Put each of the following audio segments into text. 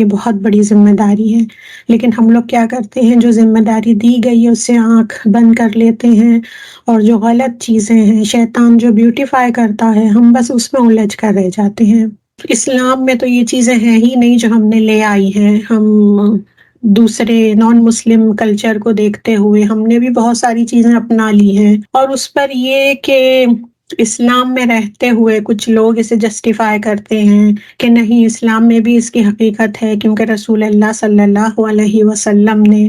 یہ بہت بڑی ذمہ داری ہے، لیکن ہم لوگ کیا کرتے ہیں، جو ذمہ داری دی گئی ہے اس سے آنکھ بند کر لیتے ہیں، اور جو غلط چیزیں ہیں، شیطان جو بیوٹیفائی کرتا ہے، ہم بس اس میں الجھ کر رہ جاتے ہیں۔ اسلام میں تو یہ چیزیں ہیں ہی نہیں جو ہم نے لے آئی ہیں، ہم دوسرے نان مسلم کلچر کو دیکھتے ہوئے ہم نے بھی بہت ساری چیزیں اپنا لی ہیں، اور اس پر یہ کہ اسلام میں رہتے ہوئے کچھ لوگ اسے جسٹیفائی کرتے ہیں کہ نہیں، اسلام میں بھی اس کی حقیقت ہے، کیونکہ رسول اللہ صلی اللہ علیہ وسلم نے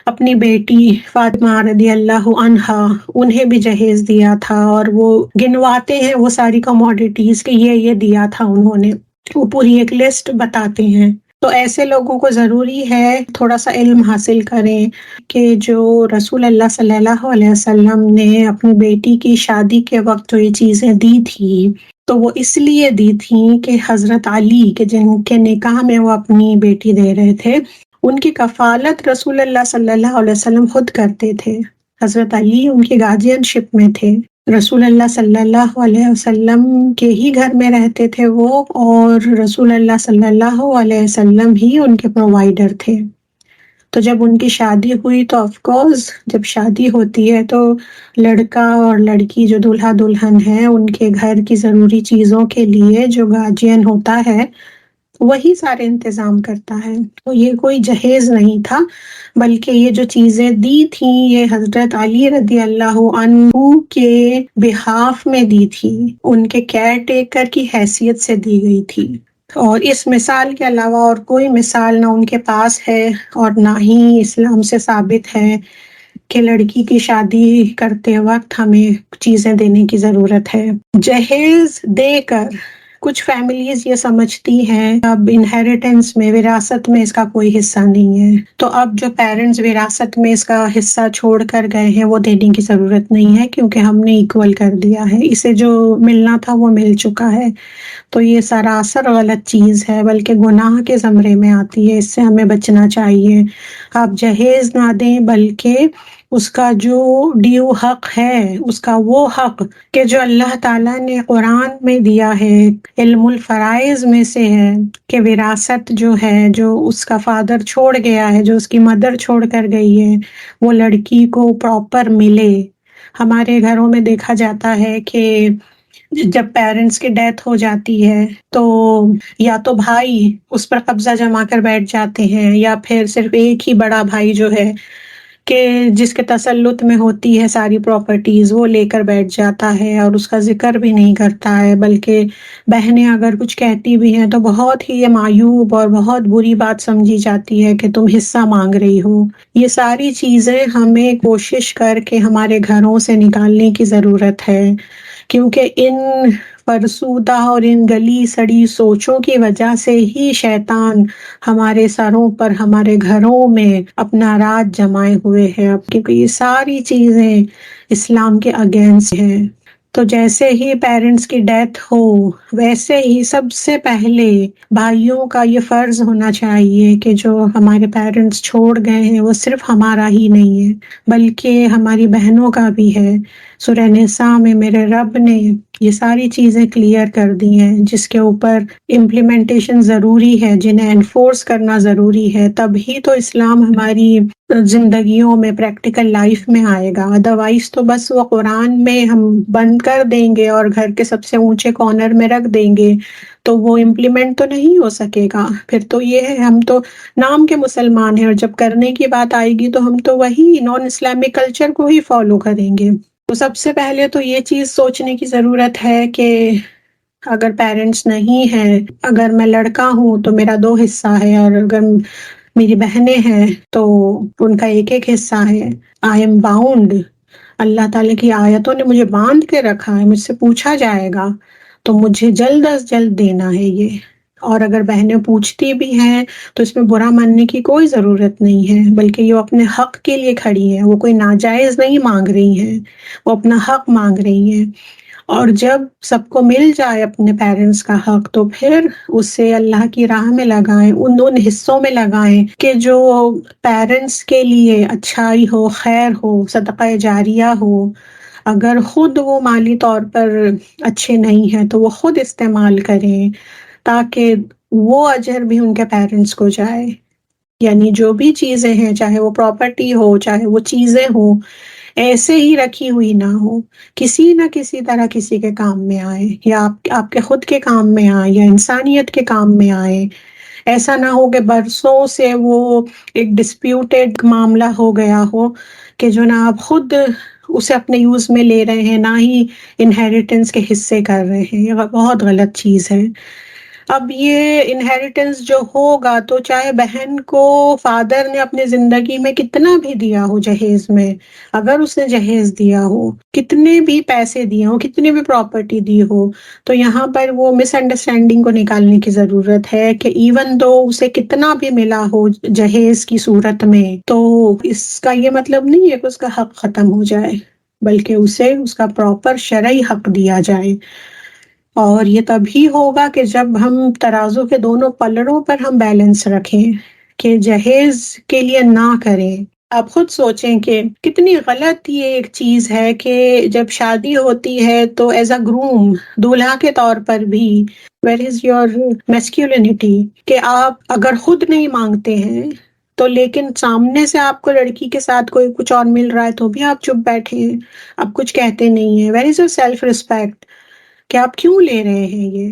اپنی بیٹی فاطمہ رضی اللہ عنہا انہیں بھی جہیز دیا تھا، اور وہ گنواتے ہیں وہ ساری کموڈیٹیز کہ یہ دیا تھا انہوں نے، وہ پوری ایک لسٹ بتاتے ہیں۔ تو ایسے لوگوں کو ضروری ہے تھوڑا سا علم حاصل کریں کہ جو رسول اللہ صلی اللہ علیہ وسلم نے اپنی بیٹی کی شادی کے وقت جو یہ چیزیں دی تھی، تو وہ اس لیے دی تھیں کہ حضرت علی کے جن کے نکاح میں وہ اپنی بیٹی دے رہے تھے، ان کی کفالت رسول اللہ صلی اللہ علیہ وسلم خود کرتے تھے۔ حضرت علی ان کی گارڈین شپ میں تھے، رسول اللہ صلی اللہ علیہ وسلم کے ہی گھر میں رہتے تھے وہ، اور رسول اللہ صلی اللہ علیہ وسلم ہی ان کے پرووائیڈر تھے۔ تو جب ان کی شادی ہوئی تو آف کورس جب شادی ہوتی ہے تو لڑکا اور لڑکی جو دلہا دلہن ہے، ان کے گھر کی ضروری چیزوں کے لیے جو گارجین ہوتا ہے وہی سارے انتظام کرتا ہے۔ تو یہ کوئی جہیز نہیں تھا، بلکہ یہ جو چیزیں دی تھیں یہ حضرت علی رضی اللہ عنہ کے بہاف میں دی تھی، ان کے کیئر ٹیکر کی حیثیت سے دی گئی تھی، اور اس مثال کے علاوہ اور کوئی مثال نہ ان کے پاس ہے، اور نہ ہی اسلام سے ثابت ہے کہ لڑکی کی شادی کرتے وقت ہمیں چیزیں دینے کی ضرورت ہے۔ جہیز دے کر کچھ فیملیز یہ سمجھتی ہیں اب انہیریٹنس میں، وراثت میں اس کا کوئی حصہ نہیں ہے، تو اب جو پیرنٹس وراثت میں اس کا حصہ چھوڑ کر گئے ہیں وہ دینے کی ضرورت نہیں ہے، کیونکہ ہم نے ایکول کر دیا ہے، اسے جو ملنا تھا وہ مل چکا ہے۔ تو یہ سراسر غلط چیز ہے، بلکہ گناہ کے زمرے میں آتی ہے، اس سے ہمیں بچنا چاہیے۔ آپ جہیز نہ دیں، بلکہ اس کا جو ڈیو حق ہے، اس کا وہ حق کہ جو اللہ تعالیٰ نے قرآن میں دیا ہے، علم الفرائض میں سے ہے کہ وراثت جو ہے، جو اس کا فادر چھوڑ گیا ہے، جو اس کی مدر چھوڑ کر گئی ہے، وہ لڑکی کو پراپر ملے۔ ہمارے گھروں میں دیکھا جاتا ہے کہ جب پیرنٹس کی ڈیتھ ہو جاتی ہے تو یا تو بھائی اس پر قبضہ جما کر بیٹھ جاتے ہیں، یا پھر صرف ایک ہی بڑا بھائی جو ہے کہ جس کے تسلط میں ہوتی ہے ساری پراپرٹیز، وہ لے کر بیٹھ جاتا ہے اور اس کا ذکر بھی نہیں کرتا ہے، بلکہ بہنیں اگر کچھ کہتی بھی ہیں تو بہت ہی یہ معیوب اور بہت بری بات سمجھی جاتی ہے کہ تم حصہ مانگ رہی ہو۔ یہ ساری چیزیں ہمیں کوشش کر کے ہمارے گھروں سے نکالنے کی ضرورت ہے، کیونکہ ان فرسودہ اور ان گلی سڑی سوچوں کی وجہ سے ہی شیطان ہمارے سروں پر، ہمارے گھروں میں اپنا راج جمائے ہوئے ہے، کیونکہ یہ ساری چیزیں اسلام کے اگینسٹ ہیں۔ تو جیسے ہی پیرنٹس کی ڈیتھ ہو، ویسے ہی سب سے پہلے بھائیوں کا یہ فرض ہونا چاہیے کہ جو ہمارے پیرنٹس چھوڑ گئے ہیں وہ صرف ہمارا ہی نہیں ہے بلکہ ہماری بہنوں کا بھی ہے۔ سورہ نساء میں میرے رب نے یہ ساری چیزیں کلیئر کر دی ہیں، جس کے اوپر امپلیمنٹیشن ضروری ہے، جنہیں انفورس کرنا ضروری ہے، تب ہی تو اسلام ہماری زندگیوں میں، پریکٹیکل لائف میں آئے گا۔ ادروائز تو بس وہ قرآن میں ہم بند کر دیں گے اور گھر کے سب سے اونچے کارنر میں رکھ دیں گے، تو وہ امپلیمنٹ تو نہیں ہو سکے گا۔ پھر تو یہ ہے ہم تو نام کے مسلمان ہیں، اور جب کرنے کی بات آئے گی تو ہم تو وہی نان اسلامک کلچر کو ہی فالو کریں گے۔ تو سب سے پہلے تو یہ چیز سوچنے کی ضرورت ہے کہ اگر پیرنٹس نہیں ہیں، اگر میں لڑکا ہوں تو میرا 2 حصہ ہے، اور اگر میری بہنیں ہیں تو ان کا ایک ایک حصہ ہے۔ آئی ایم باؤنڈ، اللہ تعالیٰ کی آیتوں نے مجھے باندھ کے رکھا ہے، مجھ سے پوچھا جائے گا تو مجھے جلد از جلد دینا ہے یہ۔ اور اگر بہنیں پوچھتی بھی ہیں تو اس میں برا ماننے کی کوئی ضرورت نہیں ہے، بلکہ یہ اپنے حق کے لیے کھڑی ہیں، وہ کوئی ناجائز نہیں مانگ رہی ہیں، وہ اپنا حق مانگ رہی ہیں۔ اور جب سب کو مل جائے اپنے پیرنٹس کا حق تو پھر اسے اللہ کی راہ میں لگائیں، ان حصوں میں لگائیں کہ جو پیرنٹس کے لیے اچھائی ہو، خیر ہو، صدقہ جاریہ ہو۔ اگر خود وہ مالی طور پر اچھے نہیں ہیں تو وہ خود استعمال کریں، تاکہ وہ اجر بھی ان کے پیرنٹس کو جائے. یعنی جو بھی چیزیں ہیں، چاہے وہ پراپرٹی ہو، چاہے وہ چیزیں ہوں، ایسے ہی رکھی ہوئی نہ ہو، کسی نہ کسی طرح کسی کے کام میں آئے، یا آپ کے خود کے کام میں آئے، یا انسانیت کے کام میں آئے. ایسا نہ ہو کہ برسوں سے وہ ایک ڈسپیوٹیڈ معاملہ ہو گیا ہو کہ جناب خود اسے اپنے یوز میں لے رہے ہیں، نہ ہی انہیریٹنس کے حصے کر رہے ہیں. یہ بہت غلط چیز ہے. اب یہ انہیریٹنس جو ہوگا تو چاہے بہن کو فادر نے اپنے زندگی میں کتنا بھی دیا ہو جہیز میں، اگر اس نے جہیز دیا ہو، کتنے بھی پیسے دیے ہو، کتنی بھی پراپرٹی دی ہو، تو یہاں پر وہ مس انڈرسٹینڈنگ کو نکالنے کی ضرورت ہے کہ ایون دو اسے کتنا بھی ملا ہو جہیز کی صورت میں، تو اس کا یہ مطلب نہیں ہے کہ اس کا حق ختم ہو جائے، بلکہ اسے اس کا پراپر شرعی حق دیا جائے. اور یہ تبھی ہوگا کہ جب ہم ترازو کے دونوں پلڑوں پر ہم بیلنس رکھیں کہ جہیز کے لیے نہ کریں. آپ خود سوچیں کہ کتنی غلط یہ ایک چیز ہے کہ جب شادی ہوتی ہے تو ایز اے گروم، دولہا کے طور پر بھی ویئر از یور میسکیولینٹی، کہ آپ اگر خود نہیں مانگتے ہیں تو لیکن سامنے سے آپ کو لڑکی کے ساتھ کوئی کچھ اور مل رہا ہے تو بھی آپ چپ بیٹھے ہیں، آپ کچھ کہتے نہیں ہیں. Where is your self respect کہ آپ کیوں لے رہے ہیں یہ؟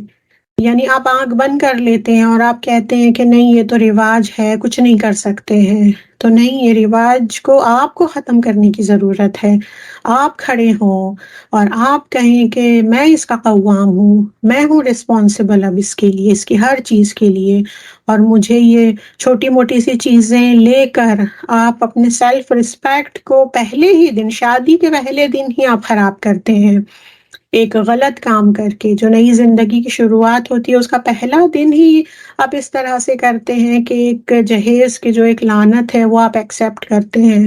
یعنی آپ آنکھ بند کر لیتے ہیں اور آپ کہتے ہیں کہ نہیں یہ تو رواج ہے، کچھ نہیں کر سکتے ہیں. تو نہیں، یہ رواج کو آپ کو ختم کرنے کی ضرورت ہے. آپ کھڑے ہوں اور آپ کہیں کہ میں اس کا قوام ہوں، میں ہوں رسپانسبل اب اس کے لیے، اس کی ہر چیز کے لیے، اور مجھے یہ چھوٹی موٹی سی چیزیں لے کر آپ اپنے سیلف رسپیکٹ کو پہلے ہی دن، شادی کے پہلے دن ہی آپ خراب کرتے ہیں. ایک غلط کام کر کے جو نئی زندگی کی شروعات ہوتی ہے اس کا پہلا دن ہی آپ اس طرح سے کرتے ہیں کہ ایک جہیز کی جو ایک لعنت ہے وہ آپ ایکسیپٹ کرتے ہیں.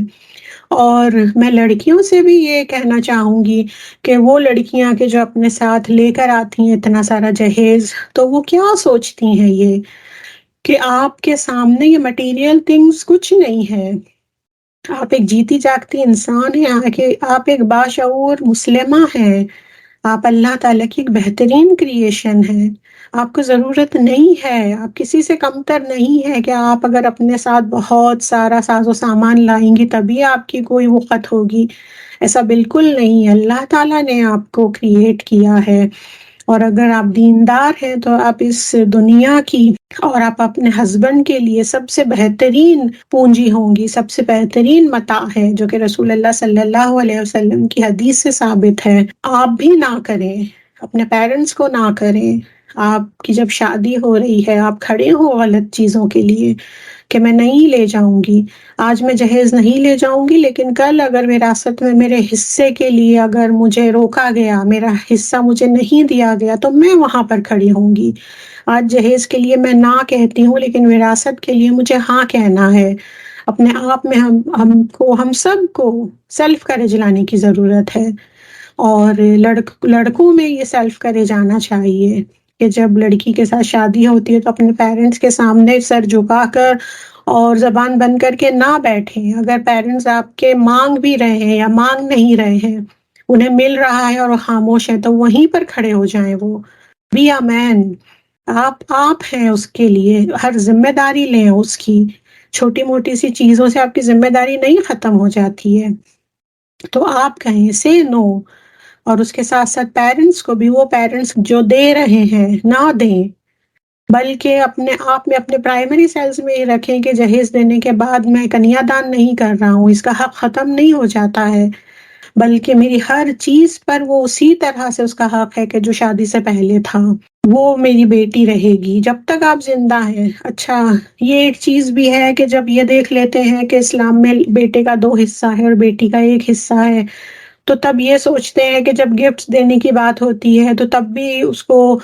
اور میں لڑکیوں سے بھی یہ کہنا چاہوں گی کہ وہ لڑکیاں کہ جو اپنے ساتھ لے کر آتی ہیں اتنا سارا جہیز، تو وہ کیا سوچتی ہیں یہ کہ آپ کے سامنے یہ مٹیریل تھنگز کچھ نہیں ہے. آپ ایک جیتی جاگتی انسان ہیں، آپ ایک باشعور مسلمہ ہیں، آپ اللہ تعالیٰ کی ایک بہترین کریشن ہے. آپ کو ضرورت نہیں ہے، آپ کسی سے کمتر نہیں ہے کہ آپ اگر اپنے ساتھ بہت سارا ساز و سامان لائیں گی تبھی آپ کی کوئی وقت ہوگی. ایسا بالکل نہیں ہے. اللہ تعالیٰ نے آپ کو کریٹ کیا ہے، اور اگر آپ دیندار ہیں تو آپ اس دنیا کی اور آپ اپنے ہسبینڈ کے لیے سب سے بہترین پونجی ہوں گی، سب سے بہترین متاع ہے، جو کہ رسول اللہ صلی اللہ علیہ وسلم کی حدیث سے ثابت ہے. آپ بھی نہ کریں، اپنے پیرنٹس کو نہ کریں. آپ کی جب شادی ہو رہی ہے آپ کھڑے ہو غلط چیزوں کے لیے کہ میں نہیں لے جاؤں گی، آج میں جہیز نہیں لے جاؤں گی، لیکن کل اگر وراثت میں میرے حصے کے لیے اگر مجھے روکا گیا، میرا حصہ مجھے نہیں دیا گیا، تو میں وہاں پر کھڑی ہوں گی. آج جہیز کے لیے میں نہ کہتی ہوں لیکن وراثت کے لیے مجھے ہاں کہنا ہے. اپنے آپ میں ہم سب کو سیلف کریج لانے کی ضرورت ہے. اور لڑکوں میں یہ سیلف کریج آنا چاہیے کہ جب لڑکی کے ساتھ شادی ہوتی ہے تو اپنے پیرنٹس کے سامنے سر جھکا کر اور زبان بند کر کے نہ بیٹھیں. اگر پیرنٹس آپ کے مانگ بھی رہے ہیں یا مانگ نہیں رہے ہیں، انہیں مل رہا ہے اور وہ خاموش ہے، تو وہیں پر کھڑے ہو جائیں. وہ بی اے مین، آپ ہیں اس کے لیے، ہر ذمہ داری لیں اس کی. چھوٹی موٹی سی چیزوں سے آپ کی ذمہ داری نہیں ختم ہو جاتی ہے. تو آپ کہیں سے نو، اور اس کے ساتھ ساتھ پیرنٹس کو بھی، وہ پیرنٹس جو دے رہے ہیں نہ دیں، بلکہ اپنے آپ میں اپنے پرائمری سیلز میں یہ رکھیں کہ جہیز دینے کے بعد میں کنیا دان نہیں کر رہا ہوں، اس کا حق ختم نہیں ہو جاتا ہے، بلکہ میری ہر چیز پر وہ اسی طرح سے اس کا حق ہے کہ جو شادی سے پہلے تھا. وہ میری بیٹی رہے گی جب تک آپ زندہ ہیں. اچھا، یہ ایک چیز بھی ہے کہ جب یہ دیکھ لیتے ہیں کہ اسلام میں بیٹے کا 2 حصہ ہے اور بیٹی کا 1 حصہ ہے، تو تب یہ سوچتے ہیں کہ جب گفٹس دینے کی بات ہوتی ہے تو تب بھی اس کو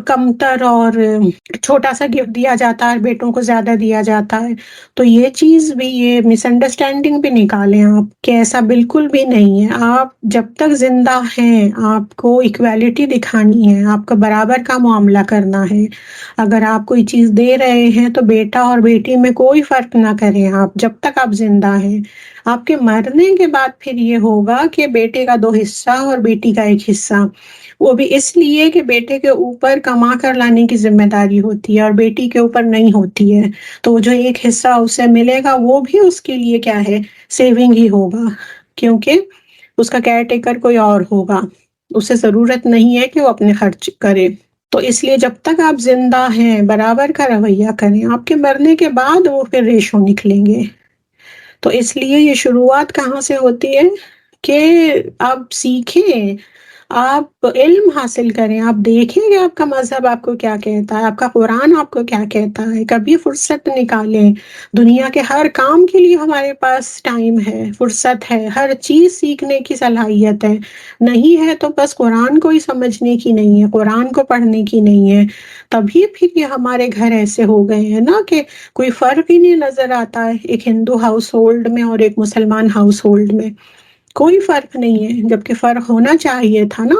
کمتر اور چھوٹا سا گفٹ دیا جاتا ہے، بیٹوں کو زیادہ دیا جاتا ہے. تو یہ چیز بھی، یہ مس انڈرسٹینڈنگ بھی نکالیں آپ کہ ایسا بالکل بھی نہیں ہے. آپ جب تک زندہ ہیں آپ کو ایکویلٹی دکھانی ہے، آپ کو برابر کا معاملہ کرنا ہے. اگر آپ کوئی چیز دے رہے ہیں تو بیٹا اور بیٹی میں کوئی فرق نہ کریں آپ، جب تک آپ زندہ ہیں. آپ کے مرنے کے بعد پھر یہ ہوگا کہ بیٹے کا 2 حصہ اور بیٹی کا 1 حصہ. وہ بھی اس لیے کہ بیٹے کے اوپر کما کر لانے کی ذمہ داری ہوتی ہے اور بیٹی کے اوپر نہیں ہوتی ہے، تو جو ایک حصہ اسے ملے گا وہ بھی اس کے لیے کیا ہے، سیونگ ہی ہوگا، کیونکہ اس کا کیئر ٹیکر کوئی اور ہوگا، اسے ضرورت نہیں ہے کہ وہ اپنے خرچ کرے۔ تو اس لیے جب تک آپ زندہ ہیں برابر کا رویہ کریں، آپ کے مرنے کے بعد وہ پھر ریشو نکلیں گے۔ تو اس لیے یہ شروعات کہاں سے ہوتی ہے کہ آپ سیکھیں، آپ علم حاصل کریں، آپ دیکھیں کہ آپ کا مذہب آپ کو کیا کہتا ہے، آپ کا قرآن آپ کو کیا کہتا ہے، کبھی فرصت نکالیں۔ دنیا کے ہر کام کے لیے ہمارے پاس ٹائم ہے، فرصت ہے، ہر چیز سیکھنے کی صلاحیت ہے، نہیں ہے تو بس قرآن کو ہی سمجھنے کی نہیں ہے، قرآن کو پڑھنے کی نہیں ہے۔ تبھی پھر یہ ہمارے گھر ایسے ہو گئے ہیں نا کہ کوئی فرق ہی نہیں نظر آتا ہے ایک ہندو ہاؤس ہولڈ میں اور ایک مسلمان ہاؤس ہولڈ میں، کوئی فرق نہیں ہے، جبکہ فرق ہونا چاہیے تھا نا۔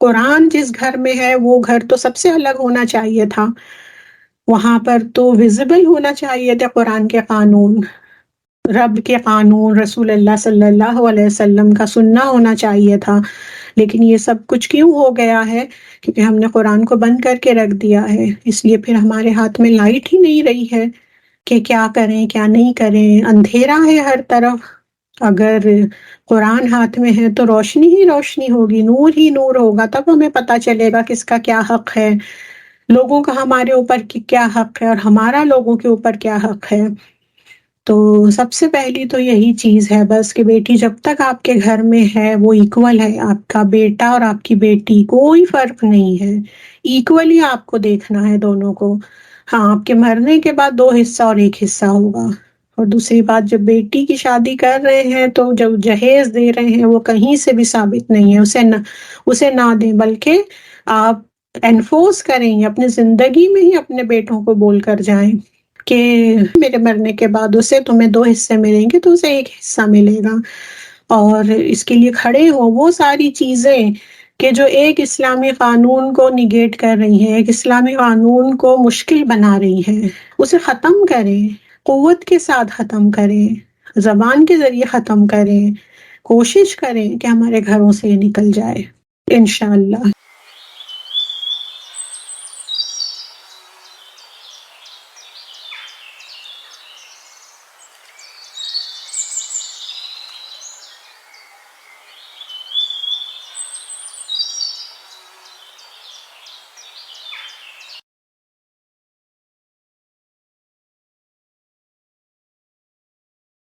قرآن جس گھر میں ہے وہ گھر تو سب سے الگ ہونا چاہیے تھا، وہاں پر تو ویزیبل ہونا چاہیے تھے قرآن کے قانون، رب کے قانون، رسول اللہ صلی اللہ علیہ وسلم کا سننا ہونا چاہیے تھا۔ لیکن یہ سب کچھ کیوں ہو گیا ہے؟ کیونکہ ہم نے قرآن کو بند کر کے رکھ دیا ہے، اس لیے پھر ہمارے ہاتھ میں لائٹ ہی نہیں رہی ہے کہ کیا کریں کیا نہیں کریں، اندھیرا ہے ہر طرف۔ اگر قرآن ہاتھ میں ہے تو روشنی ہی روشنی ہوگی، نور ہی نور ہوگا، تب ہمیں پتہ چلے گا کس کا کیا حق ہے، لوگوں کا ہمارے اوپر کیا حق ہے اور ہمارا لوگوں کے اوپر کیا حق ہے۔ تو سب سے پہلی تو یہی چیز ہے بس کہ بیٹی جب تک آپ کے گھر میں ہے وہ ایکول ہے، آپ کا بیٹا اور آپ کی بیٹی کوئی فرق نہیں ہے، ایکولی آپ کو دیکھنا ہے دونوں کو۔ ہاں، آپ کے مرنے کے بعد دو حصہ اور ایک حصہ ہوگا۔ اور دوسری بات، جب بیٹی کی شادی کر رہے ہیں تو جب جہیز دے رہے ہیں وہ کہیں سے بھی ثابت نہیں ہے، اسے نہ دیں، بلکہ آپ انفورس کریں، اپنی زندگی میں ہی اپنے بیٹوں کو بول کر جائیں کہ میرے مرنے کے بعد اسے تمہیں دو حصے ملیں گے تو اسے ایک حصہ ملے گا، اور اس کے لیے کھڑے ہو۔ وہ ساری چیزیں کہ جو ایک اسلامی قانون کو نیگیٹ کر رہی ہیں، ایک اسلامی قانون کو مشکل بنا رہی ہیں، اسے ختم کریں، قوت کے ساتھ ختم کریں، زبان کے ذریعے ختم کریں، کوشش کریں کہ ہمارے گھروں سے یہ نکل جائے انشاءاللہ۔